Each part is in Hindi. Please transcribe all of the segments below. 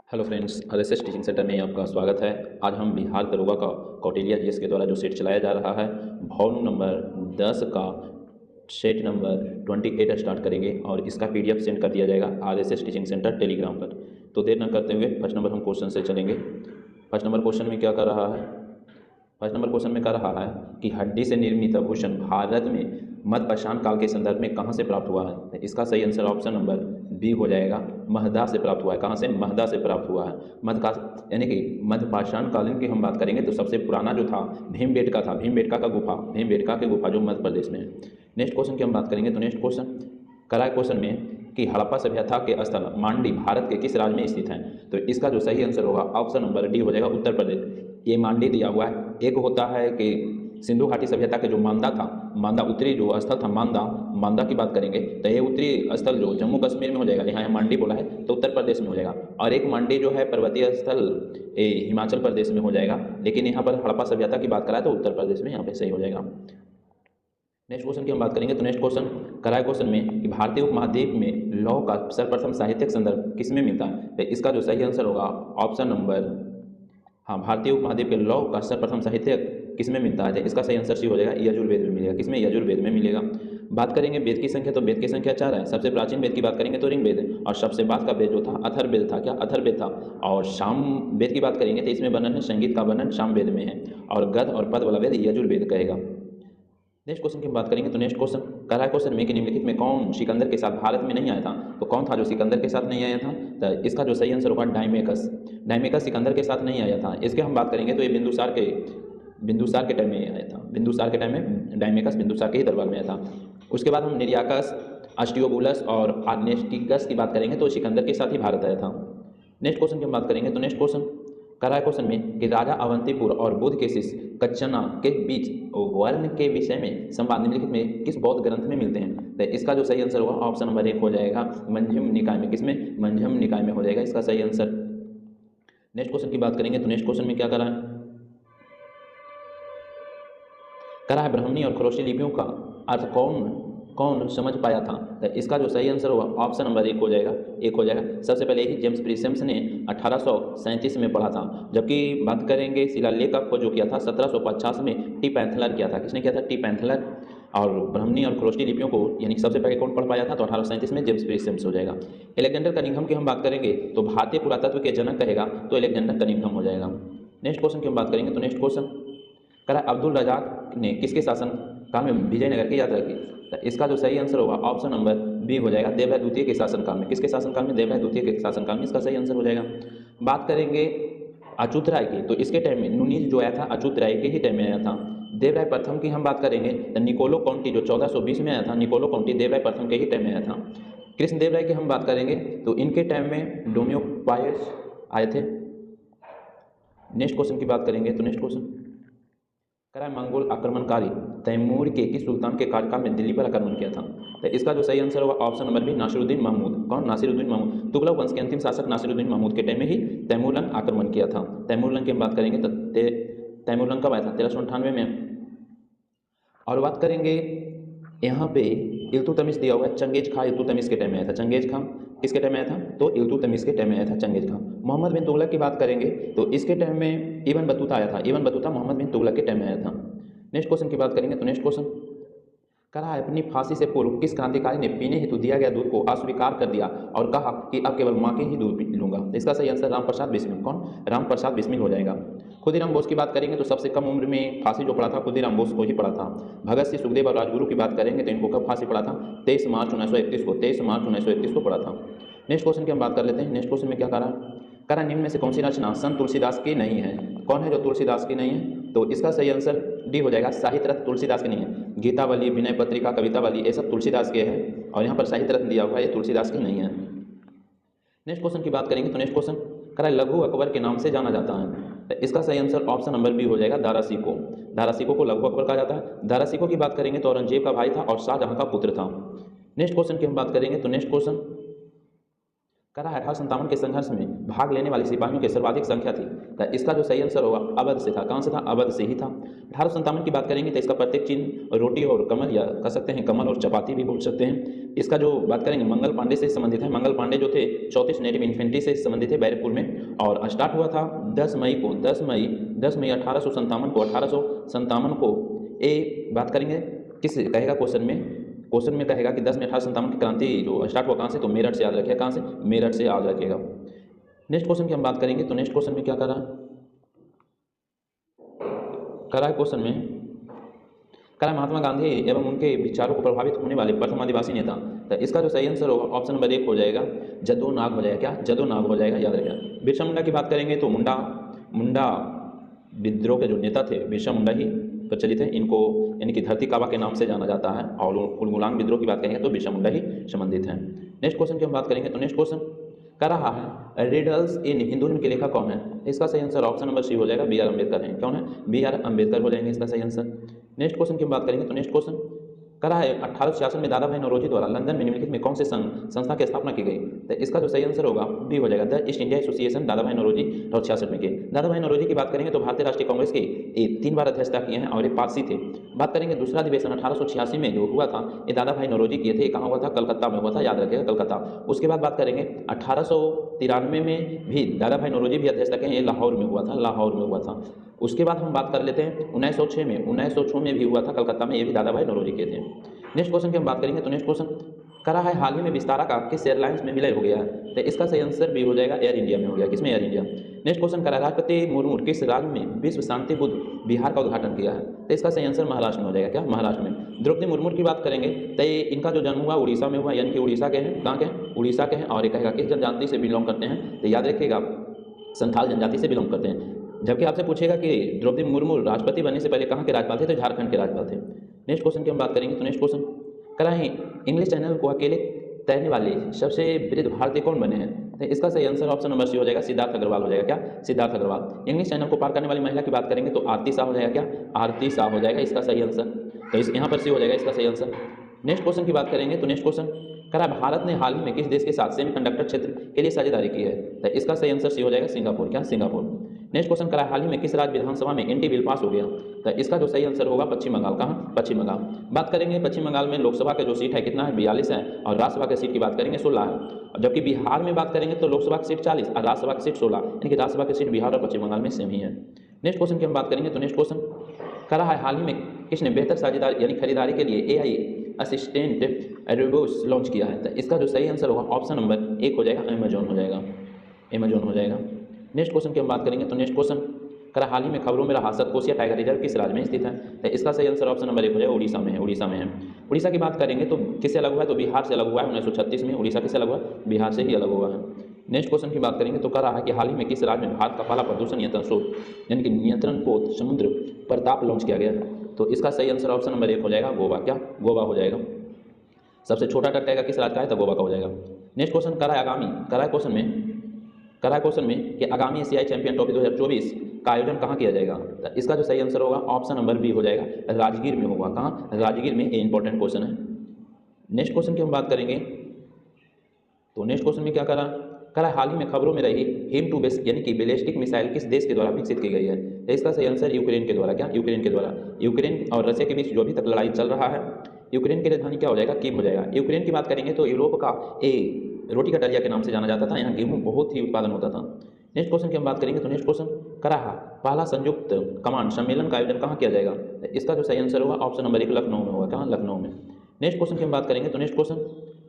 Hello friends, RSS teaching centre में आपका स्वागत है। आज हम बिहार दरोगा का कौटिल्य जीएस के द्वारा जो सेट चलाया जा रहा है, भवन नंबर 10 का सेट नंबर 28 स्टार्ट करेंगे और इसका पीडीएफ सेंड कर दिया जाएगा आरएसएस टीचिंग सेंटर टेलीग्राम पर। तो देर न करते हुए फर्स्ट नंबर हम क्वेश्चन से चलेंगे। फर्स्ट नंबर क्वेश्चन में क्या कर रहा है? फर्स्ट नंबर क्वेश्चन में कह रहा है कि हड्डी से निर्मित आभूषण भारत में मध्यपाषाण काल के संदर्भ में कहाँ से प्राप्त हुआ है? तो इसका सही आंसर ऑप्शन नंबर बी हो जाएगा, महदा से प्राप्त हुआ है। कहाँ से? महदा से प्राप्त हुआ है। मध्यकाल यानी कि मध्यपाषाण कालीन की हम बात करेंगे तो सबसे पुराना जो था भीमबेटका था, भीमबेटका का गुफा, भीमबेटका की गुफा जो मध्य प्रदेश में है। नेक्स्ट क्वेश्चन की हम बात करेंगे तो नेक्स्ट क्वेश्चन करा क्वेश्चन में कि हड़प्पा सभ्यता के स्थल मांडी भारत के किस राज्य में स्थित है? तो इसका जो सही आंसर होगा ऑप्शन नंबर डी हो जाएगा, उत्तर प्रदेश। ये मांडी दिया हुआ है। एक होता है कि सिंधु घाटी सभ्यता के जो मांदा था, मांदा उत्तरी जो स्थल था, मांदा की बात करेंगे तो ये उत्तरी स्थल जो जम्मू कश्मीर में हो जाएगा, यहाँ मांडी बोला है तो उत्तर प्रदेश में हो जाएगा। और एक मांडी जो है पर्वतीय स्थल हिमाचल प्रदेश में हो जाएगा, लेकिन यहाँ पर हड़प्पा सभ्यता की बात करा तो उत्तर प्रदेश में यहाँ पे सही हो जाएगा। नेक्स्ट क्वेश्चन की हम बात करेंगे तो नेक्स्ट क्वेश्चन कराए क्वेश्चन में कि भारतीय उपमहाद्वीप में लौह का सर्वप्रथम साहित्यिक संदर्भ किसमें मिलता है? तो इसका जो सही आंसर होगा ऑप्शन नंबर भारतीय उपमहाद्वीप के लौह का सर्वप्रथम साहित्यिक किसमें मिलता है? इसका सही आंसर सी हो जाएगा, यजुर्वेद में मिलेगा। किसमें? यजुर्वेद में मिलेगा। बात करेंगे वेद की संख्या तो वेद की संख्या 4 है। सबसे प्राचीन वेद की बात करेंगे तो ऋग्वेद, और सबसे बाद का वेद जो था अथर्ववेद था। क्या? अथर्ववेद था। और साम वेद की बात करेंगे तो इसमें वर्णन है, संगीत का वर्णन सामवेद में है, और गद्य और पद वाला वेद यजुर्वेद कहेगा। नेक्स्ट क्वेश्चन की बात करेंगे तो नेक्स्ट क्वेश्चन कह रहा है क्वेश्चन में कि निम्नलिखित में कौन सिकंदर के साथ भारत में नहीं आया था? तो कौन था जो सिकंदर के साथ नहीं आया था? तो इसका जो सही आंसर होगा डायमेकस। डायमेकस सिकंदर के साथ नहीं आया था। इसके हम बात करेंगे तो ये बिंदुसार के टाइम में आया था। बिंदुसार के टाइम में डायमेकस बिंदुसार के ही दरबार में आया था। उसके बाद हम निर्याकस, अस्टियोबुलस और आर्नेस्टिकस की बात करेंगे तो सिकंदर के साथ ही भारत आया था। नेक्स्ट क्वेश्चन की हम बात करेंगे तो नेक्स्ट क्वेश्चन कह रहा है क्वेश्चन में कि राजा अवंतीपुर और बुद्ध के शिष्य कच्छना के बीच वर्ण के विषय में संवाद निम्नलिखित में किस बौद्ध ग्रंथ में मिलते हैं? तो इसका जो सही आंसर होगा ऑप्शन नंबर 1 हो जाएगा, मंजम निकाय में। किसमें? मंजम निकाय में हो जाएगा इसका सही आंसर। नेक्स्ट क्वेश्चन की बात करेंगे तो नेक्स्ट क्वेश्चन में क्या करा है? करा है ब्राह्मणी और खरोष्टी लिपियों का अर्थ कौन कौन समझ पाया था? तो इसका जो सही आंसर होगा ऑप्शन नंबर 1 हो जाएगा, 1 हो जाएगा। सबसे पहले ही जेम्स प्रिसेम्स ने 1837 में पढ़ा था, जबकि बात करेंगे शिलालेख का खोज जो किया था 1750 में टी पैंथलर किया था। किसने किया था? टी पैंथलर। और ब्राह्मणी और खरोष्टी लिपियों को यानी सबसे पहले कौन पढ़ पाया था? तो 1837 में जेम्स प्रिसेम्स हो जाएगा। एलेक्जेंडर कनिंघम की हम बात करेंगे तो भारतीय पुरातत्व के जनक कहेगा तो एलेक्जेंडर कनिंघम हो जाएगा। नेक्स्ट क्वेश्चन की हम बात करेंगे तो नेक्स्ट क्वेश्चन करा अब्दुल रजाक ने किसके शासन काल में विजयनगर की यात्रा की? तो इसका जो सही आंसर होगा ऑप्शन नंबर बी हो जाएगा, देवराय द्वितीय के शासनकाल में। किसके शासनकाल में? देवराय द्वितीय के शासनकाल में इसका सही आंसर हो जाएगा। बात करेंगे अच्युत राय की तो इसके टाइम में नुनीज जो आया था अच्युत राय के ही टाइम में आया था। देवराय प्रथम की हम बात करेंगे तो निकोलो काउंटी जो 1420 में आया था, निकोलो काउंटी देवराय प्रथम के ही टाइम में आया था। कृष्णदेव राय की हम बात करेंगे तो इनके टाइम में डोमियोपायस आए थे। नेक्स्ट क्वेश्चन की बात करेंगे तो नेक्स्ट क्वेश्चन करा मंगोल आक्रमणकारी तैमूर के किस सुल्तान के कार्यकाल में दिल्ली पर आक्रमण किया था? तो इसका जो सही आंसर होगा option number B, Nasiruddin Mahmood. कौन? नासिरुद्दीन महमूद। तुगलक वंश के अंतिम शासक नासिरुद्दीन महमूद के टाइम में ही तैमूरलंग आक्रमण किया था। तैमूरलंग की हम बात करेंगे तो तैमूरलंग कब आया था? 1398 में। और बात करेंगे यहाँ पे इल्तुतमिश दिया हुआ है, चंगेज खां इल्तुतमिश के टाइम में आया था। चंगेज खां किसके टाइम में आया था? तो इल्तुतमिश के टाइम में आया था चंगेज खां। मोहम्मद बिन तुगलक की बात करेंगे तो इसके टाइम में इब्न बतूता आया था। इब्न बतूता मोहम्मद बिन तुगलक के टाइम में आया था। नेक्स्ट क्वेश्चन की बात करेंगे तो नेक्स्ट क्वेश्चन कहा है अपनी फांसी से पूर्व किस क्रांतिकारी ने पीने हेतु दिया गया दूध को अस्वीकार कर दिया और कहा कि अब केवल माँ के ही दूध लूंगा? तो इसका सही आंसर रामप्रसाद बिस्मिल। कौन? रामप्रसाद बिस्मिल हो जाएगा। खुदीराम बोस की बात करेंगे तो सबसे कम उम्र में फांसी जो पड़ा था खुदीराम बोस को ही पड़ा था। भगत सिंह, सुखदेव और राजगुरु की बात करेंगे तो इनको कब फांसी पड़ा था? 23 मार्च 1931 को। 23 मार्च 1931 को पड़ा था। नेक्स्ट क्वेश्चन की हम बात कर लेते हैं। नेक्स्ट क्वेश्चन में क्या करा निम्न में से कौन सी रचना संत तुलसीदास की नहीं है? कौन है जो तुलसीदास की नहीं है? तो इसका सही आंसर डी हो जाएगा, साहित्य रत्न तुलसीदास की नहीं है। गीतावली, विनय पत्रिका, कवितावली ये सब तुलसीदास के हैं, और यहाँ पर साहित्य रत्न दिया हुआ है, ये तुलसीदास की नहीं है। नेक्स्ट क्वेश्चन की बात करेंगे तो नेक्स्ट क्वेश्चन करा लघु अकबर के नाम से जाना जाता है। तो इसका सही आंसर ऑप्शन नंबर बी हो जाएगा, दारा सिकों। दारा सिकों को लघु अकबर कहा जाता है। दारा सिकों की बात करेंगे तो औरंगजेब का भाई था और शाहजहां का पुत्र था। नेक्स्ट क्वेश्चन की हम बात करेंगे तो नेक्स्ट क्वेश्चन करा है 1857 के संघर्ष में भाग लेने वाले सिपाहियों की सर्वाधिक संख्या थी। तो इसका जो सही आंसर होगा अवध से था। कहाँ से था? अवध से ही था। 1857 की बात करेंगे तो इसका प्रत्येक चिन्ह रोटी और कमल, या कह सकते हैं कमल और चपाती भी बोल सकते हैं। इसका जो बात करेंगे मंगल पांडे से संबंधित है। मंगल पांडे जो थे 34 नेटिव इन्फेंट्री से संबंधित थे बैरकपुर में, और स्टार्ट हुआ था 10 मई 1857 को 1857 को। ये बात करेंगे किस कहेगा क्वेश्चन में कहेगा कि 10 में 1857 की क्रांति जो स्टार्ट हुआ कहाँ से? तो मेरठ से याद रखिएगा। कहाँ से? मेरठ से याद रखिएगा। नेक्स्ट क्वेश्चन की हम बात करेंगे तो नेक्स्ट क्वेश्चन में क्या करा है क्वेश्चन में करा महात्मा गांधी एवं उनके विचारों को प्रभावित होने वाले प्रथम आदिवासी नेता। तो इसका जो सही आंसर होगा ऑप्शन नंबर 1 हो जाएगा, जदो नाग हो जाएगा। क्या? जदो नाग हो जाएगा, याद रखिएगा। बिरसा मुंडा की बात करेंगे तो मुंडा विद्रोह के जो नेता थे बिरसा मुंडा ही प्रचलित है। इनको यानी कि धरती काबा के नाम से जाना जाता है, और उलगुलान विद्रोह की बात करेंगे तो बिरसा मुंडा ही संबंधित हैं। नेक्स्ट क्वेश्चन की हम बात करेंगे तो नेक्स्ट क्वेश्चन कर रहा है रिडल्स इन हिंदू के लेखक कौन है? इसका सही आंसर ऑप्शन नंबर सी हो जाएगा, बी आर अम्बेडकर है। कौन है? बी आर अम्बेडकर हो जाएंगे इसका सही आंसर। नेक्स्ट क्वेश्चन की हम बात करेंगे तो नेक्स्ट क्वेश्चन करा है 1866 में दादा भाई नौरोजी द्वारा लंदन में निम्नलिखित में कौन से संस्था की स्थापना की गई? तो इसका जो सही आंसर होगा बी हो जाएगा, द ईस्ट इंडिया एसोसिएशन। दादा भाई नौरोजी 1866 में किए। दादा भाई नौरोजी की बात करेंगे तो भारतीय राष्ट्रीय कांग्रेस के 3 बार अध्यक्षता किए हैं और ये पारसी थे। बात करेंगे दूसरा अधिवेशन 1886 में जो हुआ था ये दादा भाई नौरोजी किए थे। कहाँ हुआ था? कलकत्ता में हुआ था, याद रखिएगा कलकत्ता। उसके बाद बात करेंगे 1893 में भी दादा भाई नौरोजी भी अध्यक्षता किए, ये लाहौर में हुआ था, लाहौर में हुआ था। उसके बाद हम बात कर लेते हैं 1906 में भी हुआ था कलकत्ता में, ये भी दादा भाई नौरोजी के थे। नेक्स्ट क्वेश्चन की हम बात करेंगे तो नेक्स्ट क्वेश्चन करा है हाल ही में विस्तारा का किस एयरलाइंस में विलय हो गया है? तो इसका सही आंसर भी हो जाएगा, एयर इंडिया में हो गया। किसमें? Air India. नेक्स्ट क्वेश्चन करा राष्ट्रपति मुर्मू किस राज्य में विश्व शांति बुद्ध विहार का उद्घाटन किया है? तो इसका सही आंसर महाराष्ट्र में हो जाएगा। क्या? महाराष्ट्र में। द्रौपदी मुर्मू की बात करेंगे तो इनका जो जन्म हुआ उड़ीसा में हुआ, यानी कि उड़ीसा के हैं। कहाँ के हैं? उड़ीसा के हैं। और ये कहेगा किस जनजाति से बिलोंग करते हैं? तो याद रखिएगा संथाल जनजाति से बिलोंग करते हैं। जबकि आपसे पूछेगा कि द्रौपदी मुर्मू राष्ट्रपति बनने से पहले कहाँ के राज्यपाल थे? तो झारखंड के राज्यपाल थे। नेक्स्ट क्वेश्चन की हम बात करेंगे तो नेक्स्ट क्वेश्चन कराएं इंग्लिश चैनल को अकेले तैरने वाले सबसे वृद्ध भारतीय कौन बने हैं? तो इसका सही आंसर ऑप्शन नंबर सी हो जाएगा, सिद्धार्थ अग्रवाल हो जाएगा। क्या? सिद्धार्थ अग्रवाल। इंग्लिश चैनल को पार करने वाली महिला की बात करेंगे तो आरती शाह हो जाएगा। क्या? आरती शाह हो जाएगा इसका सही आंसर। तो इस यहाँ पर सी हो जाएगा इसका सही आंसर। नेक्स्ट क्वेश्चन की बात करेंगे तो नेक्स्ट क्वेश्चन करा भारत ने हाल ही में किस देश के साथ सेमीकंडक्टर क्षेत्र के लिए साझेदारी की है? तो इसका सही आंसर सी हो जाएगा, सिंगापुर। क्या? सिंगापुर। नेक्स्ट क्वेश्चन करा हाल ही में किस राज्य विधानसभा में एंटी बिल पास हो गया? तो इसका जो सही आंसर होगा पश्चिम बंगाल। कहाँ? पश्चिम बंगाल। बात करेंगे पश्चिम बंगाल में लोकसभा का जो सीट है कितना है? 42 है, और राज्यसभा की सीट की बात करेंगे 16 है। जबकि बिहार में बात करेंगे तो लोकसभा की सीट 40 और राज्यसभा की सीट 16, यानी कि राज्यसभा की सीट बिहार और पश्चिम बंगाल में सेम ही है। नेक्स्ट क्वेश्चन की हम बात करेंगे तो नेक्स्ट क्वेश्चन करा है हाल ही में किसने बेहतर साझेदारी यानी खरीदारी के लिए AI असिस्टेंट रोबोट्स लॉन्च किया है? तो इसका जो सही आंसर होगा ऑप्शन नंबर 1 हो जाएगा, अमेजॉन हो जाएगा। अमेजॉन हो जाएगा। नेक्स्ट क्वेश्चन की हम बात करेंगे तो नेक्स्ट क्वेश्चन करा हाल ही में खबरों में रहा सतकोसिया टाइगर रिजर्व किस राज्य में स्थित है? तो इसका सही आंसर ऑप्शन नंबर 1 हो जाएगा, उड़ीसा में है। उड़ीसा में है। उड़ीसा की बात करेंगे तो किससे अलग हुआ है? तो बिहार से अलग हुआ है 1936 में। उड़ीसा किससे अलग हुआ? बिहार से ही अलग हुआ है। नेक्स्ट क्वेश्चन की बात करेंगे तो कह रहा है कि हाल ही में किस राज्य में भारत का पहला प्रदूषण नियंत्रण स्रोत यानी कि नियंत्रण पोत समुद्र प्रताप लॉन्च किया गया है? तो इसका सही आंसर ऑप्शन नंबर 1 हो जाएगा, गोवा। क्या? गोवा हो जाएगा। सबसे छोटा टकटेगा किस राज्य का है? तो गोवा का हो जाएगा। नेक्स्ट क्वेश्चन करा क्वेश्चन में कि आगामी एशियाई चैंपियन ट्रॉफी 2024 का आयोजन कहाँ किया जाएगा? तो इसका जो सही आंसर होगा ऑप्शन नंबर बी हो जाएगा, राजगीर में होगा। कहाँ? राजगीर में। ये इंपॉर्टेंट क्वेश्चन है। नेक्स्ट क्वेश्चन की हम बात करेंगे तो नेक्स्ट क्वेश्चन में क्या करा हाल ही में खबरों में रही हिम टू बेस यानी कि बैलिस्टिक मिसाइल किस देश के द्वारा विकसित की गई है? तो इसका सही आंसर यूक्रेन के द्वारा। क्या? यूक्रेन के द्वारा। यूक्रेन और रशिया के बीच जो अभी तक लड़ाई चल रहा है, यूक्रेन की राजधानी क्या हो जाएगा? कीव हो जाएगा। यूक्रेन की बात करेंगे तो यूरोप का रोटी का डलिया के नाम से जाना जाता था। यहाँ गेहूँ बहुत ही उत्पादन होता था। नेक्स्ट क्वेश्चन की हम बात करेंगे तो नेक्स्ट क्वेश्चन करा पहला संयुक्त कमांड सम्मेलन का आयोजन कहाँ किया जाएगा? तो इसका जो सही आंसर होगा ऑप्शन नंबर 1 लखनऊ में होगा। कहाँ? लखनऊ में। नेक्स्ट क्वेश्चन की हम बात करेंगे तो नेक्स्ट क्वेश्चन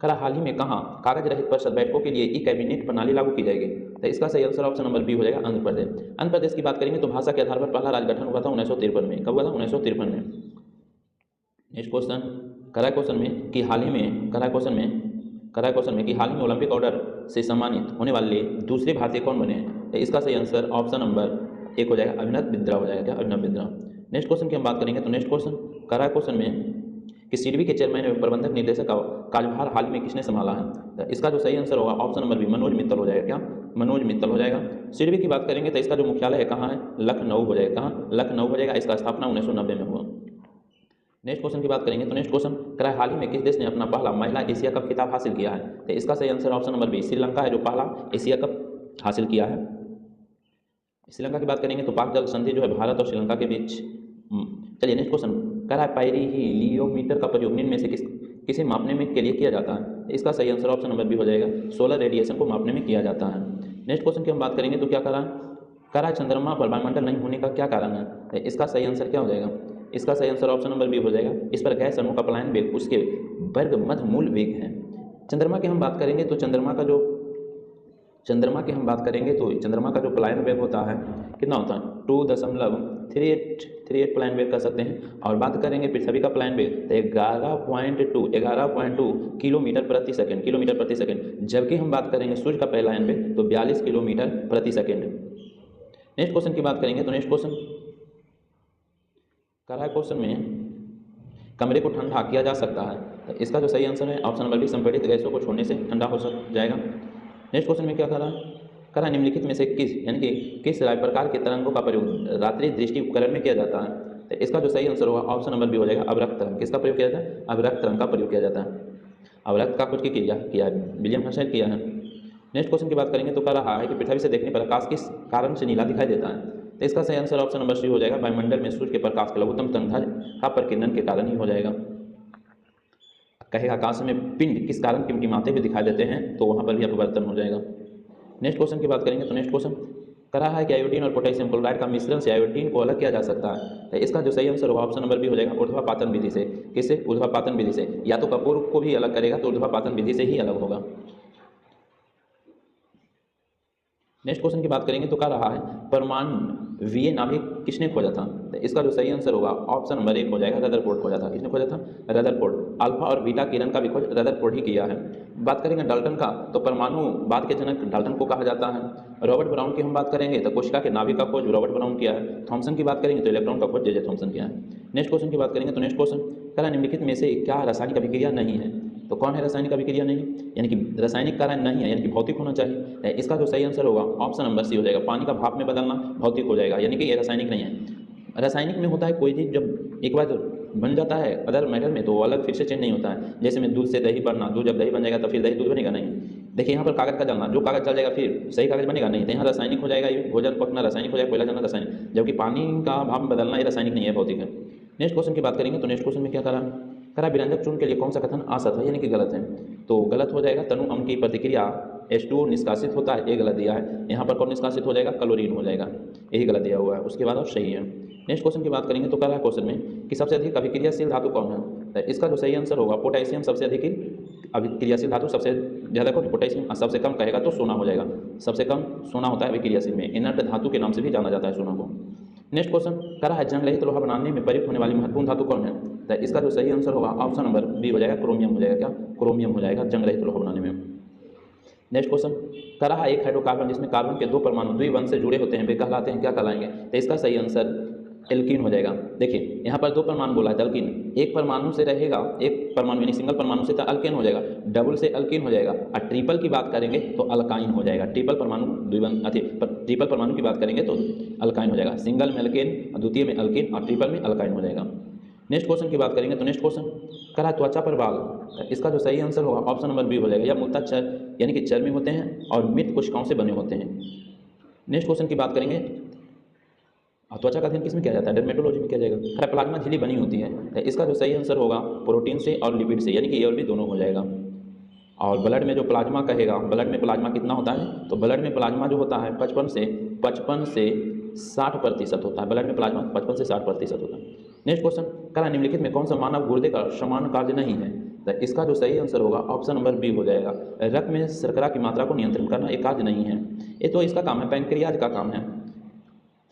करा हाल ही में कहाँ कागज रहित परिषद बैठकों के लिए ई कैबिनेट प्रणाली लागू की जाएगी? तो इसका सही आंसर ऑप्शन नंबर बी हो जाएगा, आंध्र प्रदेश। आंध्र प्रदेश की बात करेंगे तो भाषा के आधार पर पहला राज्य गठन हुआ था 1953 में। कब हुआ था? 1953 में। नेक्स्ट क्वेश्चन करा क्वेश्चन में कि हाल ही में ओलंपिक ऑर्डर से सम्मानित होने वाले दूसरे भारतीय कौन बने हैं? तो इसका सही आंसर ऑप्शन नंबर 1 हो जाएगा, अभिनव बिंद्रा हो जाएगा। क्या? अभिनव बिंद्रा। नेक्स्ट क्वेश्चन की हम बात करेंगे तो नेक्स्ट क्वेश्चन करा क्वेश्चन में कि सिडबी के चेयरमैन एवं प्रबंधक निदेशक का कार्यभार हाल में किसने संभाला है? तो इसका जो सही आंसर होगा option number B, Manoj Mittal हो जाएगा। क्या? मनोज मित्तल हो जाएगा। सिडबी की बात करेंगे तो इसका जो मुख्यालय है कहाँ है? लखनऊ हो जाएगा। कहाँ? लखनऊ हो जाएगा। इसका स्थापना 1990 में हुआ। नेक्स्ट क्वेश्चन की बात करेंगे तो नेक्स्ट क्वेश्चन करा हाल ही में किस देश ने अपना पहला महिला एशिया कप खिताब हासिल किया है? तो इसका सही answer option number B Sri Lanka है जो पहला एशिया कप हासिल किया है। श्रीलंका की बात करेंगे तो पाक जल संधि जो है भारत और श्रीलंका के बीच। चलिए नेक्स्ट क्वेश्चन करा पाइरीलियोमीटर का प्रयोग निम्न में से किसे मापने में के लिए किया जाता है? इसका सही आंसर ऑप्शन नंबर बी हो जाएगा सोलर रेडिएशन को मापने में किया जाता है। नेक्स्ट क्वेश्चन की हम बात करेंगे तो क्या करा चंद्रमा पर वायुमंडल नहीं होने का क्या कारण है? इसका सही आंसर क्या हो जाएगा? इसका सही आंसर ऑप्शन नंबर बी हो जाएगा इस पर गैस अणु का पलायन वेग उसके वर्ग मध्य मूल वेग है। चंद्रमा की हम बात करेंगे तो चंद्रमा की हम बात करेंगे तो चंद्रमा का जो पलायन वेग होता है कितना होता है 2.38 पलायन वेग कर सकते हैं। और बात करेंगे पृथ्वी का पलायन वेग तो 11.2 किलोमीटर प्रति सेकंड, जबकि हम बात करेंगे सूर्य का पलायन वेग तो 42 किलोमीटर प्रति सेकंड। नेक्स्ट क्वेश्चन की बात करेंगे तो नेक्स्ट क्वेश्चन क्वेश्चन में कमरे को ठंडा किया जा सकता है? तो इसका जो सही आंसर है ऑप्शन नंबर बी संपीड़ित गैसों को छोड़ने से ठंडा हो जाएगा। नेक्स्ट क्वेश्चन में क्या करा निम्नलिखित में से किस प्रकार के तरंगों का प्रयोग रात्रि दृष्टि उपकरण में किया जाता है? तो इसका जो सही आंसर होगा ऑप्शन नंबर बी हो जाएगा अवरक्त तरंग। किसका प्रयोग किया जाता है? अवरक्त तरंग का प्रयोग किया जाता है। अवरक्त का कुछ किया है विलियम हर्शेल किया है। नेक्स्ट क्वेश्चन की बात करेंगे तो कह रहा है कि पृथ्वी से देखने पर आकाश किस कारण से नीला दिखाई देता है? तो इसका सही आंसर ऑप्शन नंबर सी हो जाएगा वायुमंडल में सूर्य के प्रकाश के लघुत्तम तरंगदैर्घ्य का प्रकीर्णन के कारण ही हो जाएगा। कहेगा आकाश में पिंड किस कारण टिमटिमाते हुए दिखाई देते हैं? तो वहाँ पर भी अपवर्तन हो जाएगा। नेक्स्ट क्वेश्चन की बात करेंगे तो नेक्स्ट क्वेश्चन करा है कि आयोडीन और पोटेशियम क्लोराइड का मिश्रण से आयोडीन को अलग किया जा सकता है? तो इसका जो सही आंसर होगा ऑप्शन नंबर बी हो जाएगा ऊर्ध्वापातन विधि से। किससे? ऊर्ध्वापातन विधि से। या तो कपूर को भी अलग करेगा तो ऊर्ध्वापातन विधि से ही अलग होगा। नेक्स्ट क्वेश्चन की बात करेंगे तो कह रहा है परमाणु नाभिक किसने खोजा था? तो इसका जो सही आंसर होगा ऑप्शन नंबर एक हो जाएगा रदरफोर्ड खोजा था। किसने खोजा था? रदरफोर्ड। अल्फा और बीटा किरण का भी खोज रदरफोर्ड ही किया है। बात करेंगे डाल्टन का तो परमाणुवाद के जनक डाल्टन को कहा जाता है। रॉबर्ट ब्राउन की हम बात करेंगे तो कोशिका के नाभिक का खोज रॉबर्ट ब्राउन किया है। थॉमसन की बात करेंगे तो इलेक्ट्रॉन का खोज जे थॉमसन किया है। नेक्स्ट क्वेश्चन की बात करेंगे तो नेक्स्ट क्वेश्चन करा निम्नलिखित में से क्या रासायनिक अभिक्रिया नहीं है? तो कौन है रासायनिक अभिक्रिया नहीं? यानी कि रासायनिक कारण नहीं है, यानी कि भौतिक होना चाहिए। इसका जो सही आंसर होगा ऑप्शन नंबर सी हो जाएगा पानी का भाप में बदलना भौतिक हो जाएगा, यानी कि ये रासायनिक नहीं है। रासायनिक में होता है कोई चीज़ जब एक बार बन जाता है अदर मैटर में तो वो अलग फिर से चेंज नहीं होता है। जैसे में दूध से दही बनना, दूध जब दही बन जाएगा तो फिर दही दूध बनेगा नहीं। देखिए यहाँ पर कागज का जलना, जो कागज चल जाएगा फिर सही कागज बनेगा नहीं। तो यहाँ रासायनिक हो जाएगा, ये भोजन पकना रासायनिक हो जाएगा, कोयला जलना रासायनिक, जबकि पानी का भाप में बदलना ये रासायनिक नहीं है, भौतिक है। नेक्स्ट क्वेश्चन की बात करेंगे तो नेक्स्ट क्वेश्चन में क्या करा विरंजक चूर्ण के लिए कौन सा कथन असत है यानी कि गलत है? तो गलत हो जाएगा तनु अम्ल की प्रतिक्रिया H2O निष्कासित होता है, ये गलत दिया है। यहाँ पर कौन निष्कासित हो जाएगा? क्लोरीन हो जाएगा, यही गलत दिया हुआ है। उसके बाद और सही है। नेक्स्ट क्वेश्चन की बात करेंगे तो कह रहा है क्वेश्चन में कि सबसे अधिक अभिक्रियाशील धातु कौन है? तो इसका जो सही आंसर होगा पोटेशियम सबसे अधिक अभिक्रियाशील धातु, सबसे ज़्यादा कौन पोटेशियम, सबसे कम कहेगा तो सोना हो जाएगा। सबसे कम सोना होता है अभिक्रियाशील में, इनर्ट धातु के नाम से भी जाना जाता है सोना को। नेक्स्ट क्वेश्चन कह रहा है जंग रहित लोहा बनाने में प्रयुक्त होने वाली महत्वपूर्ण धातु कौन है? तो इसका जो सही आंसर होगा ऑप्शन नंबर बी हो जाएगा क्रोमियम हो जाएगा। क्या? क्रोमियम हो जाएगा जंग रहित लोहा बनाने में। नेक्स्ट क्वेश्चन कह रहा है एक हाइड्रोकार्बन जिसमें कार्बन के दो परमाणु द्विबंध से जुड़े होते हैं वे कहलाते हैं, क्या कहलाएंगे? तो इसका सही आंसर एल्कीन हो जाएगा। देखिए यहाँ पर दो परमाणु बोला है एल्कीन, एक परमाणु से रहेगा, एक परमाणु यानी सिंगल परमाणु से तो अल्केन हो जाएगा, डबल से अल्कीन हो जाएगा, और ट्रिपल की बात करेंगे तो अल्काइन हो जाएगा। ट्रिपल परमाणु द्विबंध ट्रिपल परमाणु की बात करेंगे तो अल्काइन हो जाएगा। सिंगल में अल्केन, द्वितीय में अल्कीन और ट्रिपल में अल्काइन हो जाएगा। नेक्स्ट क्वेश्चन की बात करेंगे तो नेक्स्ट क्वेश्चन करा त्वचा पर बाल, इसका जो सही आंसर होगा ऑप्शन नंबर बी हो जाएगा। या मूत्रचर यानी कि चर्मी होते हैं और मृत कोशिकाओं से बने होते हैं। नेक्स्ट क्वेश्चन की बात करेंगे त्वचा का अध्ययन किसमें किया जाता है? डर्मेटोलॉजी में किया जाएगा। प्लाज्मा झिल्ली बनी होती है, इसका जो सही आंसर होगा प्रोटीन से और लिपिड से, यानी कि ये और भी दोनों हो जाएगा। और ब्लड में जो प्लाज्मा कहेगा, ब्लड में प्लाज्मा कितना होता है? तो ब्लड में प्लाज्मा जो होता है 55 से 60% होता है। ब्लड में प्लाज्मा 55 से 60% होता है। नेक्स्ट क्वेश्चन करा निम्नलिखित में कौन सा मानव गुर्दे का समान कार्य नहीं है? तो इसका जो सही आंसर होगा ऑप्शन नंबर बी हो जाएगा। रक्त में शर्करा की मात्रा को नियंत्रित करना एक कार्य नहीं है, ये तो इसका काम है, पैंक्रियाज का काम है।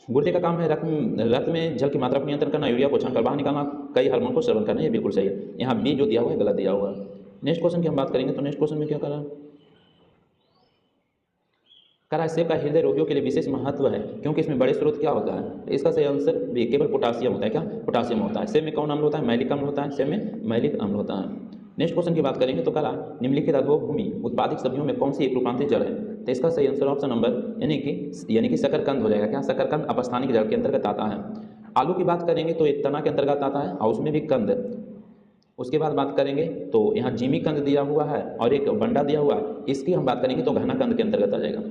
गुर्दे का काम है रक्त में जल की मात्रा को नियंत्रण करना, यूरिया को छानकर बाहर निकालना, कई हार्मोन को श्रवण करना, ये बिल्कुल सही है। यहाँ बी जो दिया हुआ है गलत दिया हुआ है। नेक्स्ट क्वेश्चन की हम बात करेंगे तो नेक्स्ट क्वेश्चन में क्या करा सेब का हृदय रोगियों के लिए विशेष महत्व है क्योंकि इसमें बड़े स्रोत क्या होता है? इसका सही आंसर बी केवल पोटासियम होता है। क्या? पोटासियम होता है। सेब में कौन अम्ल होता है? मैलिक अम्ल होता है। सेब में मैलिक अम्ल होता है। नेक्स्ट क्वेश्चन की बात करेंगे तो करा निम्नलिखित अधोभूमि उत्पादित सब्जियों में कौन सी एक रूपांतरित जड़ है? तो इसका सही आंसर ऑप्शन नंबर यानी कि शकरकंद हो जाएगा। क्या? शकरकंद अपस्थानिक जड़ के अंतर्गत आता है। आलू की बात करेंगे तो ये तना के अंतर्गत आता है और उसमें भी कंद। उसके बाद बात करेंगे तो यहाँ जिमी कंद दिया हुआ है और एक बंडा दिया हुआ है, इसकी हम बात करेंगे तो घना कंद के अंतर्गत आ जाएगा।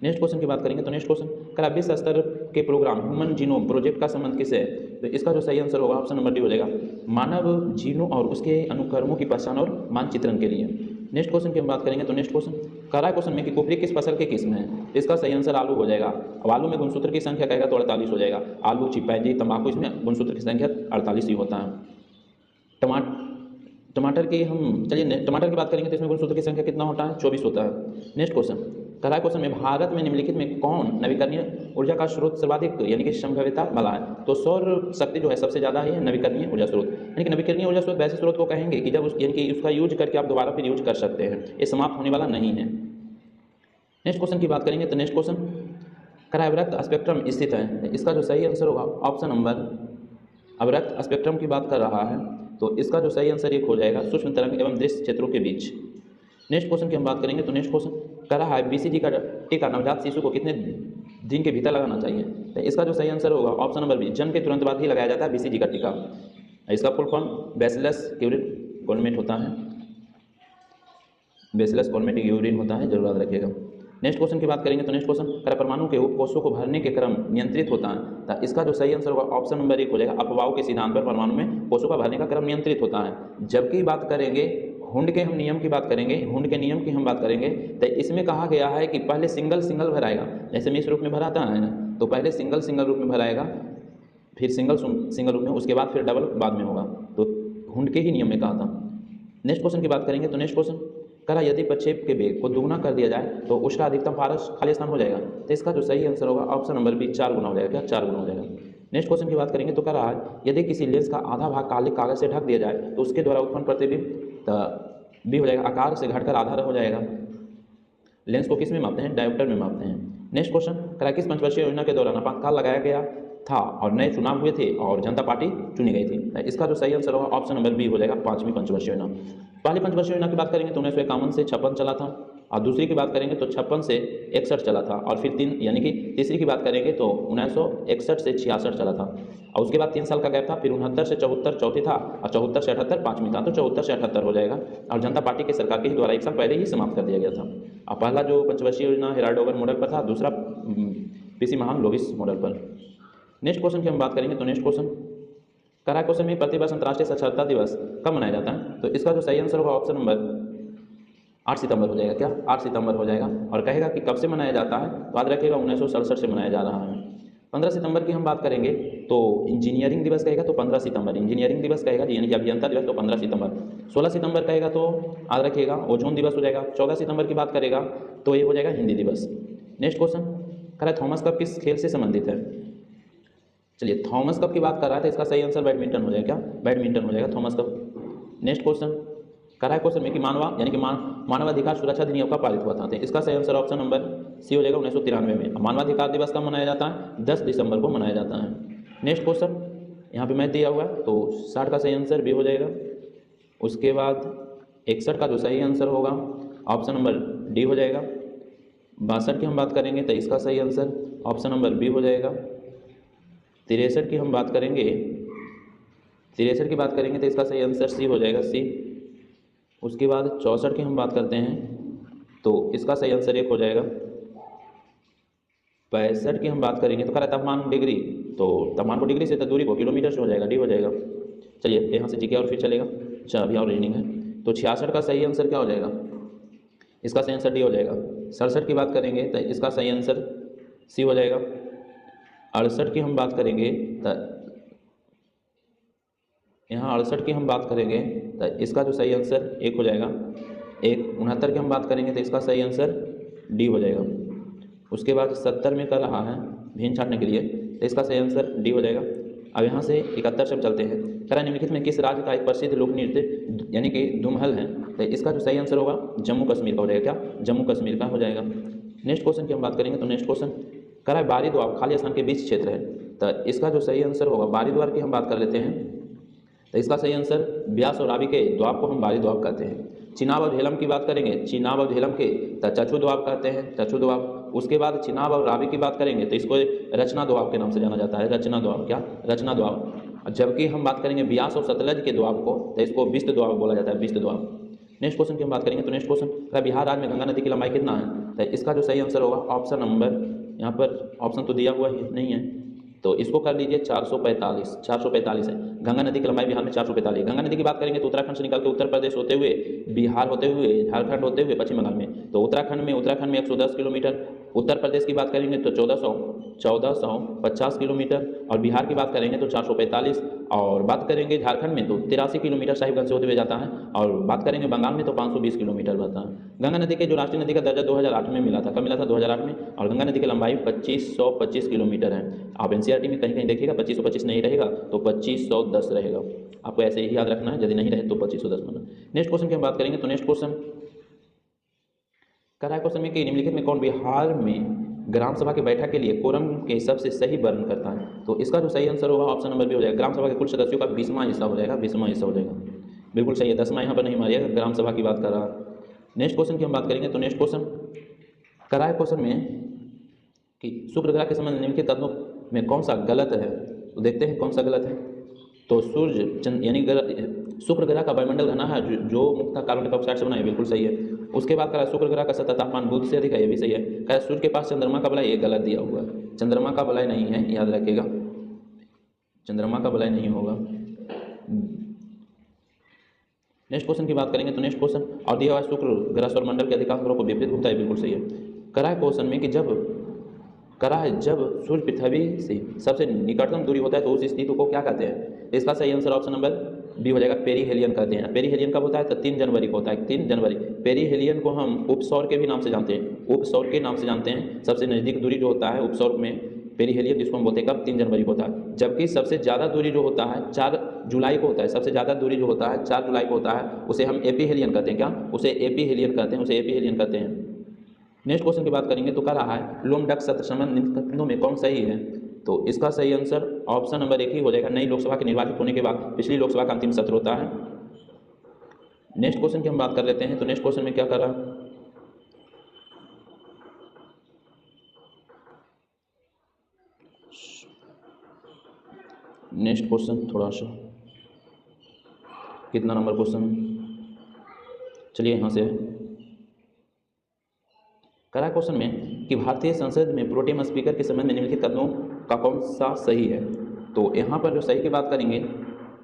नेक्स्ट क्वेश्चन की बात करेंगे तो नेक्स्ट क्वेश्चन करा विश्व स्तर के प्रोग्राम ह्यूमन जीनोम प्रोजेक्ट का संबंध किससे है? तो इसका जो सही आंसर होगा ऑप्शन नंबर डी हो जाएगा, मानव जीनों और उसके अनुक्रमों की पहचान और मानचित्रण के लिए। नेक्स्ट क्वेश्चन की हम बात करेंगे तो नेक्स्ट क्वेश्चन करा क्वेश्चन में कि कुफरी किस फसल के किस्म है? इसका सही आंसर आलू हो जाएगा। अब आलू में गुणसूत्र की संख्या कहेगा तो 48 हो जाएगा। आलू, चिपैंजी, तंबाकू, इसमें गुणसूत्र की संख्या 48 ही होता है। टमाटर की हम चलिए टमाटर की बात करेंगे तो इसमें गुणसूत्र की संख्या कितना होता है? 24 होता है। नेक्स्ट क्वेश्चन करा क्वेश्चन में भारत में निम्नलिखित में कौन नवीकरणीय ऊर्जा का स्रोत सर्वाधिक यानी कि संभाव्यता वाला है? तो सौर शक्ति जो है सबसे ज़्यादा है नवीकरणीय ऊर्जा स्रोत। यानी कि नवीकरणीय ऊर्जा स्रोत वैसे स्रोत को कहेंगे कि जब यानी कि उसका यूज करके आप दोबारा फिर यूज कर सकते हैं, ये समाप्त होने वाला नहीं है। नेक्स्ट क्वेश्चन की बात करेंगे तो नेक्स्ट क्वेश्चन करा अवरक्त स्पेक्ट्रम स्थित है? इसका जो सही आंसर होगा ऑप्शन नंबर अवरक्त स्पेक्ट्रम की बात कर रहा है तो इसका जो सही आंसर एक हो जाएगा सूक्ष्म तरंग एवं दृश्य क्षेत्रों के बीच। नेक्स्ट क्वेश्चन की हम बात करेंगे तो नेक्स्ट क्वेश्चन करा है बीसीजी का टीका नवजात शिशु को कितने दिन के भीतर लगाना चाहिए? तो इसका जो सही आंसर होगा ऑप्शन नंबर बी, जन्म के तुरंत बाद ही लगाया जाता है बीसीजी का टीका। इसका फुल फॉर्म बैसिलस क्यूरिन होता है, बैसिलस क्यूरिन होता है, जरूर याद रखिएगा। नेक्स्ट क्वेश्चन की बात करेंगे तो नेक्स्ट क्वेश्चन करा परमाणु के उपकोषों को भरने के क्रम नियंत्रित होता है? तो इसका जो सही आंसर होगा ऑप्शन नंबर एक हो जाएगा, अपवाओं के सिद्धांत पर परमाणु में कोषों का भरने का क्रम नियंत्रित होता है। जबकि बात करेंगे हुंड के हम नियम की बात करेंगे, हुंड के नियम की हम बात करेंगे तो इसमें कहा गया है कि पहले सिंगल सिंगल भराएगा, जैसे मिश्र रूप में भराता है ना, तो पहले सिंगल सिंगल रूप में भराएगा, फिर सिंगल सिंगल रूप में, उसके बाद फिर डबल बाद में होगा। तो हुंड के ही नियम में कहा था। नेक्स्ट क्वेश्चन की बात करेंगे तो नेक्स्ट क्वेश्चन करा यदि प्रक्षेप के वेग को दुगुना कर दिया जाए तो उसका अधिकतम फारस खाली स्थान हो जाएगा? तो इसका जो सही आंसर होगा ऑप्शन नंबर बी, 4 गुना हो जाएगा। क्या? 4 गुना हो जाएगा। नेक्स्ट क्वेश्चन की बात करेंगे तो कह रहा है यदि किसी लेंस का आधा भाग काले कागज से ढक दिया जाए तो उसके द्वारा उत्पन्न प्रतिबिंब भी हो जाएगा, आकार से घटकर आधा हो जाएगा। लेंस को किस में मापते हैं? डायोप्टर में मापते हैं। नेक्स्ट क्वेश्चन करा किस पंचवर्षीय योजना के दौरान आपातकाल लगाया गया था और नए चुनाव हुए थे और जनता पार्टी चुनी गई थी? इसका जो सही आंसर होगा ऑप्शन नंबर बी हो जाएगा, 5वीं पंचवर्षीय योजना। पहली पंचवर्षीय योजना की बात करेंगे तो 1951 से 56 चला था, और दूसरी की बात करेंगे तो 56 से 61 चला था, और फिर यानी कि तीसरी की बात करेंगे तो 1961 से 66 चला था, और उसके बाद 3 साल का गैप था, फिर 69 से 74 चौथी था, और 74 से 78 5वीं था, तो 74 से 78 हो जाएगा। और जनता पार्टी के सरकार के ही द्वारा 1 साल पहले ही समाप्त कर दिया गया था। और पहला जो पंचवर्षीय योजना हेराल्ड मॉडल पर था, दूसरा पीसी महान लोविस मॉडल पर। नेक्स्ट क्वेश्चन की हम बात करेंगे तो नेक्स्ट क्वेश्चन करा क्वेश्चन में प्रतिवर्ष अंतर्राष्ट्रीय साक्षरता दिवस कब मनाया जाता है? तो इसका जो सही आंसर होगा ऑप्शन नंबर 8 सितंबर हो जाएगा। क्या? 8 सितंबर हो जाएगा। और कहेगा कि कब से मनाया जाता है, तो याद रखिएगा 1967 से मनाया जा रहा है। 15 सितंबर की हम बात करेंगे तो इंजीनियरिंग दिवस कहेगा तो 15 सितंबर इंजीनियरिंग दिवस कहेगा, यानी कि अभियंता दिवस तो 15 सितंबर। 16 सितंबर कहेगा तो याद रखिएगा ओजोन दिवस हो जाएगा। 14 सितंबर की बात करेगा तो ये हो जाएगा हिंदी दिवस। नेक्स्ट क्वेश्चन कह रहा है थॉमस कप किस खेल से संबंधित है? चलिए थॉमस कप की बात कर रहा है तो इसका सही आंसर बैडमिंटन हो जाएगा। क्या? बैडमिंटन हो जाएगा थॉमस कप। नेक्स्ट क्वेश्चन कह रहा है क्वेश्चन में कि यानी कि मानवाधिकार सुरक्षा अधिनियम का पारित हुआ था, तो इसका सही आंसर ऑप्शन नंबर सी हो जाएगा 1993 में। मानवाधिकार दिवस कब मनाया जाता है? 10 दिसंबर को मनाया जाता है। नेक्स्ट क्वेश्चन यहाँ पे मैथ दिया हुआ है तो 60 का सही आंसर भी हो जाएगा। उसके बाद 61 का जो सही आंसर होगा ऑप्शन नंबर डी हो जाएगा। 62 की हम बात करेंगे तो इसका सही आंसर ऑप्शन नंबर बी हो जाएगा। 63 की हम बात करेंगे, 63 की बात करेंगे तो इसका सही आंसर सी हो जाएगा, सी। उसके बाद 64 की हम बात करते हैं तो इसका सही आंसर 1 हो जाएगा। 65 की हम बात करेंगे तो कह रहा है तापमान डिग्री, तो तापमान को डिग्री से तो दूरी को किलोमीटर से हो जाएगा, डी हो जाएगा। चलिए यहाँ से जीके और फिर चलेगा। अच्छा अभी और रीडिंग है तो 66 का सही आंसर क्या हो जाएगा? इसका सही आंसर डी हो जाएगा। 67 की बात करेंगे तो इसका सही आंसर सी हो जाएगा। 68 की हम बात करेंगे तो यहाँ 68 की हम बात करेंगे तो इसका जो सही आंसर 1 हो जाएगा। 69 की हम बात करेंगे तो इसका सही आंसर डी हो जाएगा। उसके बाद 70 में कर रहा है भिन्न छाटने के लिए तो इसका सही आंसर डी हो जाएगा। अब यहाँ से 71 से हम चलते हैं। करा निम्नलिखित में किस राज्य का एक प्रसिद्ध लोक नृत्य यानी कि धुमहल है, तो इसका जो सही आंसर होगा जम्मू कश्मीर का हो जाएगा। क्या? जम्मू कश्मीर का हो जाएगा। नेक्स्ट क्वेश्चन की हम बात करेंगे तो नेक्स्ट क्वेश्चन करा है बारी द्वार खाली स्थान के बीच क्षेत्र है, तो इसका जो सही आंसर होगा बारी द्वार की हम बात कर लेते हैं तो इसका सही आंसर व्यास और रावी के द्वाब को हम बारी द्वाब कहते हैं। चिनाब और झेलम की बात करेंगे, चिनाब और झेलम के तो चचू द्वाब कहते हैं, चचू द्वाब। उसके बाद चिनाब और रावी की बात करेंगे तो इसको रचना दोआब के नाम से जाना जाता है, रचना दोआब, क्या रचना दोआब। जबकि हम बात करेंगे ब्यास और सतलज के दोआब को तो इसको बिस्त दोआब बोला जाता है, बिस्त दोआब। नेक्स्ट क्वेश्चन की हम बात करेंगे तो नेक्स्ट क्वेश्चन, बिहार राज्य में गंगा नदी की लंबाई कितना है? तो इसका जो सही आंसर होगा ऑप्शन नंबर, यहाँ पर ऑप्शन तो दिया हुआ ही नहीं है तो इसको कर लीजिए 445, 445 है। गंगा नदी की लंबाई बिहार में 445। गंगा नदी की बात करेंगे तो उत्तराखंड से निकल के उत्तर प्रदेश होते हुए, बिहार होते हुए, झारखंड होते हुए पश्चिम बंगाल में, तो उत्तराखंड में 110 किलोमीटर, उत्तर प्रदेश की बात करेंगे तो 1450 किलोमीटर, और बिहार की बात करेंगे तो 445, और बात करेंगे झारखंड में तो 83 किलोमीटर साहिबगंज से होते हुए जाता है, और बात करेंगे बंगाल में तो 520 किलोमीटर बता है। गंगा नदी के जो राष्ट्रीय नदी का दर्जा 2008 में मिला था, कब मिला था? 2008 में। और गंगा नदी की लंबाई 2525 किलोमीटर है। आप एनसीईआरटी में कहीं कहीं देखिएगा 2525 नहीं रहेगा तो 2510 रहेगा, आपको ऐसे ही याद रखना है, यदि नहीं रहे तो 2510 होना। नेक्स्ट क्वेश्चन की हम बात करेंगे तो नेक्स्ट क्वेश्चन कर रहा है क्वेश्चन में कि निम्नलिखित में कौन बिहार में ग्राम सभा की बैठक के लिए कोरम के सबसे सही वर्णन करता है? तो इसका जो सही आंसर होगा ऑप्शन नंबर बी हो जाएगा, ग्राम सभा के कुल सदस्यों का 20वां हिस्सा हो जाएगा, 20वां हिस्सा हो जाएगा, बिल्कुल सही है, 10वां यहाँ पर नहीं मारिएगा, ग्राम सभा की बात कर रहा है। नेक्स्ट क्वेश्चन की हम बात करेंगे तो नेक्स्ट क्वेश्चन करा है क्वेश्चन में कि शुक्र ग्रह के संबंध निम्नलिखित तत्वों में कौन सा गलत है? तो देखते हैं कौन सा गलत है। तो सूर्य चंद्र यानी शुक्र ग्रह का वायुमंडल घना है जो मुख्यतः कार्बन डाइऑक्साइड से बना है, बिल्कुल सही है। उसके बाद कहा शुक्र ग्रह का सतह तापमान बुध से अधिक है, ये भी सही है। कहा सूर्य के पास चंद्रमा का वलय, ये गलत दिया हुआ है, चंद्रमा का वलय नहीं है, याद रखिएगा, चंद्रमा का वलय नहीं होगा। नेक्स्ट क्वेश्चन की बात करेंगे तो नेक्स्ट क्वेश्चन, और दिया हुआ शुक्र ग्रह सौरमंडल के अधिकांश ग्रहों को विपरीत घूमता है, बिल्कुल सही है। करा है क्वेश्चन में कि जब सूर्य पृथ्वी से सबसे निकटतम दूरी होता है तो उस स्थिति को क्या कहते हैं? इसका सही आंसर ऑप्शन नंबर बी हो जाएगा, पेरीहेलियन कहते हैं। पेरीहेलियन कब होता है? तो 3 जनवरी को होता है, 3 जनवरी। पेरीहेलियन को हम उपसौर के भी नाम से जानते हैं, उपसौर के नाम से जानते हैं। सबसे नज़दीक दूरी जो होता है उपसौर में पेरीहेलियन, जिसको हम बोलते हैं कब? 3 जनवरी को होता है। जबकि सबसे ज़्यादा दूरी जो होता है 4 जुलाई को होता है, सबसे ज़्यादा दूरी जो होता है 4 जुलाई को होता है, उसे हम एपीहेलियन कहते हैं। क्या? उसे एपीहेलियन कहते हैं, उसे एपीहेलियन कहते हैं। नेक्स्ट क्वेश्चन की बात करेंगे तो कह रहा है लोमडक सत्र संबंध निम्न कथनों में कौन सही है? तो इसका सही आंसर ऑप्शन नंबर 1 ही हो जाएगा, नई लोकसभा के निर्वाचित होने के बाद पिछली लोकसभा का अंतिम सत्र होता है। नेक्स्ट क्वेश्चन की हम बात कर लेते हैं तो नेक्स्ट क्वेश्चन में क्या कर रहा है, नेक्स्ट क्वेश्चन थोड़ा सा कितना नंबर क्वेश्चन, चलिए यहाँ से करा क्वेश्चन में कि भारतीय संसद में प्रोटेम स्पीकर के संबंध में निम्नलिखित कथनों का कौन सा सही है? तो यहाँ पर जो सही की बात करेंगे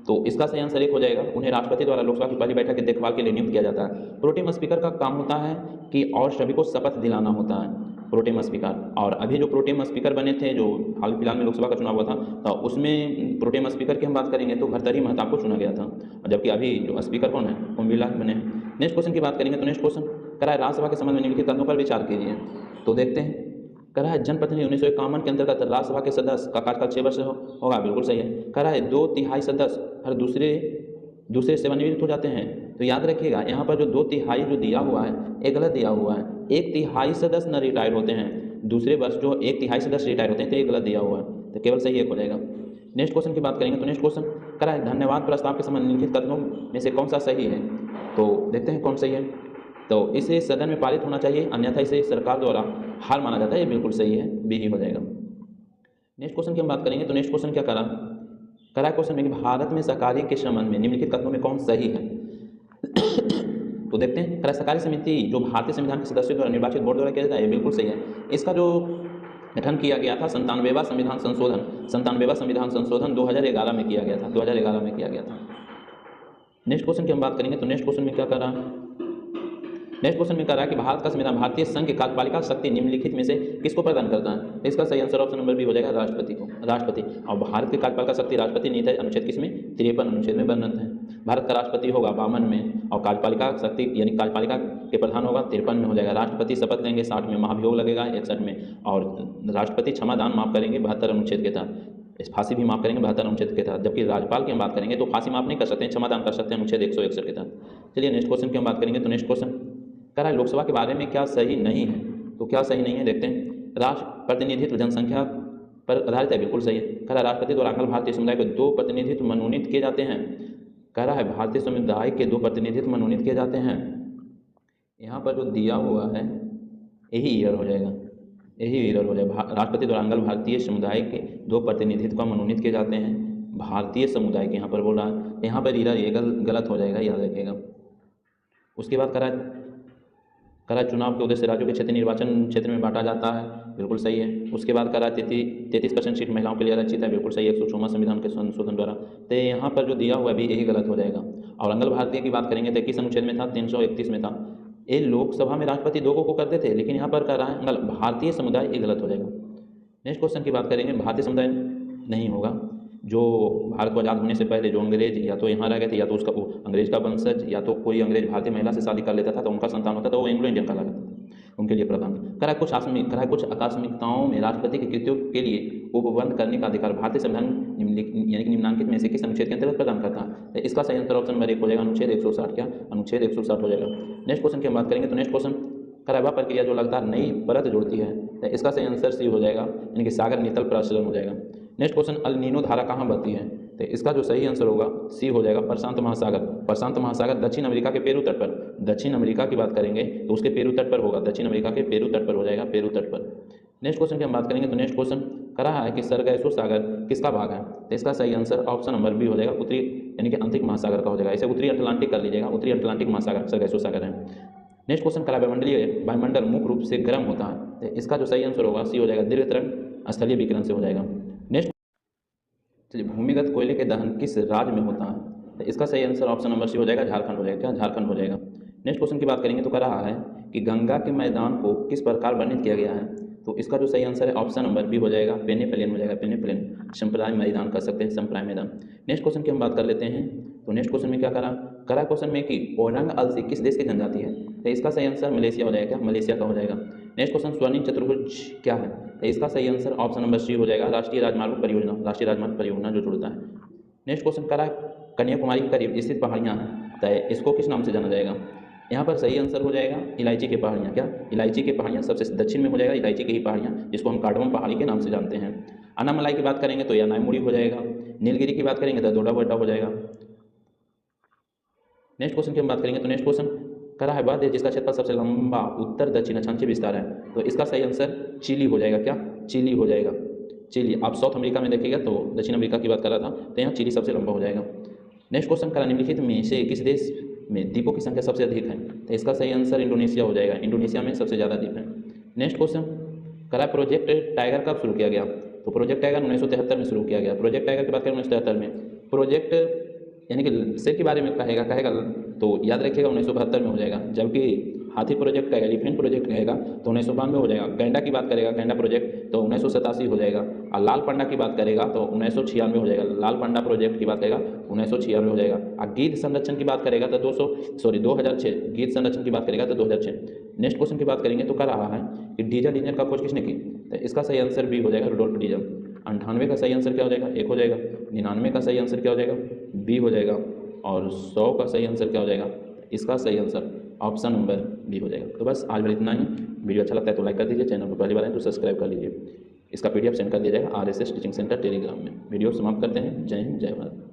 तो इसका सही आंसर 1 हो जाएगा, उन्हें राष्ट्रपति द्वारा लोकसभा की पहली बैठक की देखभाल के लिए नियुक्त किया जाता है। प्रोटेम स्पीकर का काम होता है कि और सभी को शपथ दिलाना होता है प्रोटेम स्पीकर। और अभी जो प्रोटेम स्पीकर बने थे, जो हाल फिलहाल में लोकसभा का चुनाव हुआ था, तो उसमें प्रोटेम स्पीकर की हम बात करेंगे तो भर्तृहरि महताब को चुना गया था, जबकि अभी जो स्पीकर कौन है? ओम बिरला बने। नेक्स्ट क्वेश्चन की बात करेंगे तो नेक्स्ट क्वेश्चन करा है राज्यसभा के संबंध में निम्नलिखित कथनों पर विचार कीजिए। तो देखते हैं, करा है जनप्रतिनिधि 1951 के अंतर्गत राज्यसभा के सदस्य का कार्यकाल 6 वर्ष होगा, बिल्कुल सही है। करा है 2/3 सदस्य हर दूसरे सेवानिवृत्त हो जाते हैं। तो याद रखिएगा यहाँ पर जो 2/3 जो दिया हुआ है ये गलत दिया हुआ है, 1/3 सदस्य न रिटायर होते हैं, दूसरे वर्ष जो 1/3 सदस्य रिटायर होते हैं, तो ये गलत दिया हुआ है, तो केवल सही 1 हो जाएगा। नेक्स्ट क्वेश्चन की बात करेंगे तो नेक्स्ट क्वेश्चन करा है धन्यवाद प्रस्ताव के संबंध में निम्नलिखित कथनों में से कौन सा सही है? तो देखते हैं कौन सही है। तो इसे सदन में पारित होना चाहिए, अन्यथा इसे सरकार द्वारा हार माना जाता है, ये बिल्कुल सही है, बी ही हो जाएगा। नेक्स्ट क्वेश्चन की हम बात करेंगे तो नेक्स्ट क्वेश्चन क्या करा क्वेश्चन में कि भारत में सहकारी के संबंध में निम्नलिखित कथनों में कौन सही है? तो देखते हैं, सहकारी समिति जो भारतीय संविधान के सदस्यों द्वारा निर्वाचित बोर्ड द्वारा किया जाता है, ये बिल्कुल सही है। इसका जो गठन किया गया था 97वां संविधान संशोधन 2011 में किया गया था, 2011 में किया गया था। नेक्स्ट क्वेश्चन की हम बात करेंगे तो नेक्स्ट क्वेश्चन में क्या कर रहा है, नेक्स्ट क्वेश्चन में कह रहा है कि भारत का संविधान भारतीय संघ की कार्यपालिका शक्ति निम्नलिखित में से किसको प्रदान करता है? इसका सही आंसर ऑप्शन नंबर बी हो जाएगा, राष्ट्रपति को। राष्ट्रपति, और भारत की कार्यपालिका शक्ति राष्ट्रपति नीति है, अनुच्छेद किसमें? 53 अनुच्छेद में वर्णित है। भारत का राष्ट्रपति होगा 52 में, और कार्यपालिका शक्ति यानी कार्यपालिका के प्रधान होगा 53 में हो जाएगा। राष्ट्रपति शपथ लेंगे 60 में, महाभियोग लगेगा 61 में, और राष्ट्रपति क्षमादान माफ करेंगे 72 अनुच्छेद के तहत, इस फांसी भी माफ करेंगे 72 अनुच्छेद के तहत। जबकि राज्यपाल की हम बात करेंगे तो फांसी माफ नहीं कर सकते हैं, क्षमादान कर सकते हैं अनुच्छेद 161 के तहत। चलिए नेक्स्ट क्वेश्चन की हम बात करेंगे तो नेक्स्ट क्वेश्चन कह रहा है लोकसभा के बारे में क्या सही नहीं है? तो क्या सही नहीं है देखते हैं, राष्ट्र प्रतिनिधित्व जनसंख्या पर आधारित है, बिल्कुल सही है। कह रहा है राष्ट्रपति द्वारा अखिल भारतीय समुदाय को 2 प्रतिनिधित्व मनोनीत किए जाते हैं। कह रहा है भारतीय समुदाय के 2 प्रतिनिधित्व मनोनीत किए जाते हैं। यहाँ पर जो दिया हुआ है यही ईयर हो जाएगा, यही एरर हो जाएगा। राष्ट्रपति द्वारा अंगल भारतीय समुदाय के 2 प्रतिनिधित्व को मनोनीत किए जाते हैं। भारतीय समुदाय के यहाँ पर बोल रहा है, यहाँ पर एरर ये गलत हो जाएगा, याद रखिएगा। उसके बाद करा चुनाव के उद्देश्य से राज्यों के क्षेत्र निर्वाचन क्षेत्र में बांटा जाता है, बिल्कुल सही है। उसके बाद करा 33% सीट महिलाओं के लिए आरक्षित है, बिल्कुल सही है 106वां संविधान के संशोधन द्वारा। तो यहाँ पर जो दिया हुआ है भी यही गलत हो जाएगा। और अंगल भारतीय की बात करेंगे तो किस अनुच्छेद में था? 331 में था। ये लोकसभा में राष्ट्रपति 2 को करते थे, लेकिन यहाँ पर कर रहा है अंगल भारतीय समुदाय, ये गलत हो जाएगा। नेक्स्ट क्वेश्चन की बात करेंगे, भारतीय समुदाय नहीं होगा। जो भारत को आज़ाद होने से पहले जो अंग्रेज या तो यहाँ रह गए थे, या तो उसका वो अंग्रेज का वंशज, या तो कोई अंग्रेज भारतीय महिला से शादी कर लेता था तो उनका संतान होता था, वो एंग्लो इंडियन कहलाता था, उनके लिए प्रावधान करा। कुछ आकस्मिकताओं में राष्ट्रपति के कृत्यों के लिए उपबंध करने का अधिकार भारतीय संविधान यानी कि निम्नलिखित में से किस अनुच्छेद के अंतर्गत प्रदान करता है? इसका सही आंसर ऑप्शन नंबर 1 हो जाएगा, अनुच्छेद 160। क्या? अनुच्छेद 160 हो जाएगा। नेक्स्ट क्वेश्चन की हम बात करेंगे तो नेक्स्ट क्वेश्चन, करावा प्रक्रिया जो लगातार नई परत जोड़ती है, तो इसका सही आंसर सी हो जाएगा, यानी कि सागर नीतल प्रसरण हो जाएगा। नेक्स्ट क्वेश्चन, अल नीनो धारा कहाँ बहती है? तो इसका जो सही आंसर होगा सी हो जाएगा, प्रशांत महासागर। प्रशांत महासागर दक्षिण अमेरिका के पेरू तट पर, दक्षिण अमेरिका की बात करेंगे तो उसके पेरू तट पर होगा, दक्षिण अमेरिका के पेरू तट पर हो जाएगा, पेरू तट पर। नेक्स्ट क्वेश्चन की हम बात करेंगे तो नेक्स्ट क्वेश्चन करा है कि सरगैसो सागर किसका भाग है? तो इसका सही आंसर ऑप्शन नंबर बी हो जाएगा, उत्तरी यानी कि आंतरिक महासागर का हो जाएगा। इसे उत्तरी अटलांटिक कर लीजिएगा, उत्तरी अटलांटिक महासागर सरगैसो सागर है। नेक्स्ट क्वेश्चन करा वायुमंडल मुख्य रूप से गर्म होता है, तो इसका जो सही आंसर होगा सी हो जाएगा, दीर्घ तरंग स्थलीय विकिरण से हो जाएगा। नेक्स्ट, चलिए, भूमिगत कोयले के दहन किस राज्य में होता है? तो इसका सही आंसर ऑप्शन नंबर सी हो जाएगा, झारखंड हो जाएगा। क्या? झारखंड हो जाएगा। नेक्स्ट क्वेश्चन की बात करेंगे तो कह रहा है कि गंगा के मैदान को किस प्रकार वर्णित किया गया है? तो इसका जो सही आंसर है ऑप्शन नंबर बी हो जाएगा, पेनेप्लेन हो जाएगा, पेनेप्लेन, संप्राय मैदान कर सकते हैं, संप्राय मैदान। नेक्स्ट क्वेश्चन की हम बात कर लेते हैं तो नेक्स्ट क्वेश्चन में क्या करा क्वेश्चन में कि ओरंग अलसी किस देश की जनजाति है? तो इसका सही आंसर मलेशिया हो जाएगा। क्या? मलेशिया का हो जाएगा। नेक्स्ट क्वेश्चन, स्वर्णिम चतुर्भुज क्या है? तो इसका सही आंसर ऑप्शन नंबर सी हो जाएगा, राष्ट्रीय राजमार्ग परियोजना, राष्ट्रीय राजमार्ग परियोजना जो जुड़ता है। नेक्स्ट क्वेश्चन करा कन्याकुमारी के करीब स्थित पहाड़ियाँ हैं, तो इसको किस नाम से जाना जाएगा? यहाँ पर सही आंसर हो जाएगा इलायची की पहाड़ियाँ। क्या? इलायची की पहाड़ियाँ सबसे दक्षिण में हो जाएगा, इलायची की ही पहाड़ियाँ, जिसको हम कार्डमम पहाड़ी के नाम से जानते हैं। अनामलाई की बात करेंगे तो यानामुड़ी हो जाएगा। नीलगिरी की बात करेंगे तो दोडाबोडा हो जाएगा। नेक्स्ट क्वेश्चन की हम बात करेंगे तो नेक्स्ट क्वेश्चन करा है बात है जिसका क्षेत्रफल सबसे लंबा उत्तर दक्षिण अक्षांशीय विस्तार है, तो इसका सही आंसर चिली हो जाएगा। क्या? चिली हो जाएगा, चिली। आप साउथ अमेरिका में देखिएगा तो दक्षिण अमेरिका की बात कर रहा था, तो यहाँ चिली सबसे लंबा हो जाएगा। नेक्स्ट क्वेश्चन करा निम्नलिखित में से किस देश में द्वीपों की संख्या सबसे अधिक है? तो इसका सही आंसर इंडोनेशिया हो जाएगा, इंडोनेशिया में सबसे ज़्यादा द्वीप है। नेक्स्ट क्वेश्चन करा प्रोजेक्ट टाइगर कब शुरू किया गया? तो प्रोजेक्ट टाइगर 1973 में शुरू किया गया। प्रोजेक्ट टाइगर की बात करें 1973 में, प्रोजेक्ट यानी कि शेर के बारे में कहेगा तो याद रखिएगा 1972 में हो जाएगा, जबकि हाथी प्रोजेक्ट कहेगा, एलिफेंट प्रोजेक्ट कहेगा तो 1992 हो जाएगा। गैंडा की बात करेगा, गैंडा प्रोजेक्ट तो 1987 हो जाएगा। और लाल पंडा की बात करेगा तो 1996 हो जाएगा, लाल पंडा प्रोजेक्ट की बात करेगा 1996 हो जाएगा। और गीत संरक्षण की बात करेगा तो 2006, गीत संरक्षण की बात करेगा तो 2006। नेक्स्ट क्वेश्चन की बात करेंगे तो कह रहा है कि डीजल इंजन का खोज किसने की? तो इसका सही आंसर बी हो जाएगा, रुडोल्फ डीजल। 98 का सही आंसर क्या हो जाएगा? 1 हो जाएगा। 99 का सही आंसर क्या हो जाएगा? बी हो जाएगा। और 100 का सही आंसर क्या हो जाएगा? इसका सही आंसर ऑप्शन नंबर बी हो जाएगा। तो बस आज वाला इतना ही। वीडियो अच्छा लगता है तो लाइक कर दीजिए, चैनल पर पहली बार है तो सब्सक्राइब कर लीजिए। इसका PDF सेंड कर दिया जाएगा RSS टीचिंग सेंटर टेलीग्राम में। वीडियो समाप्त करते हैं। जय हिंद, जय भारत।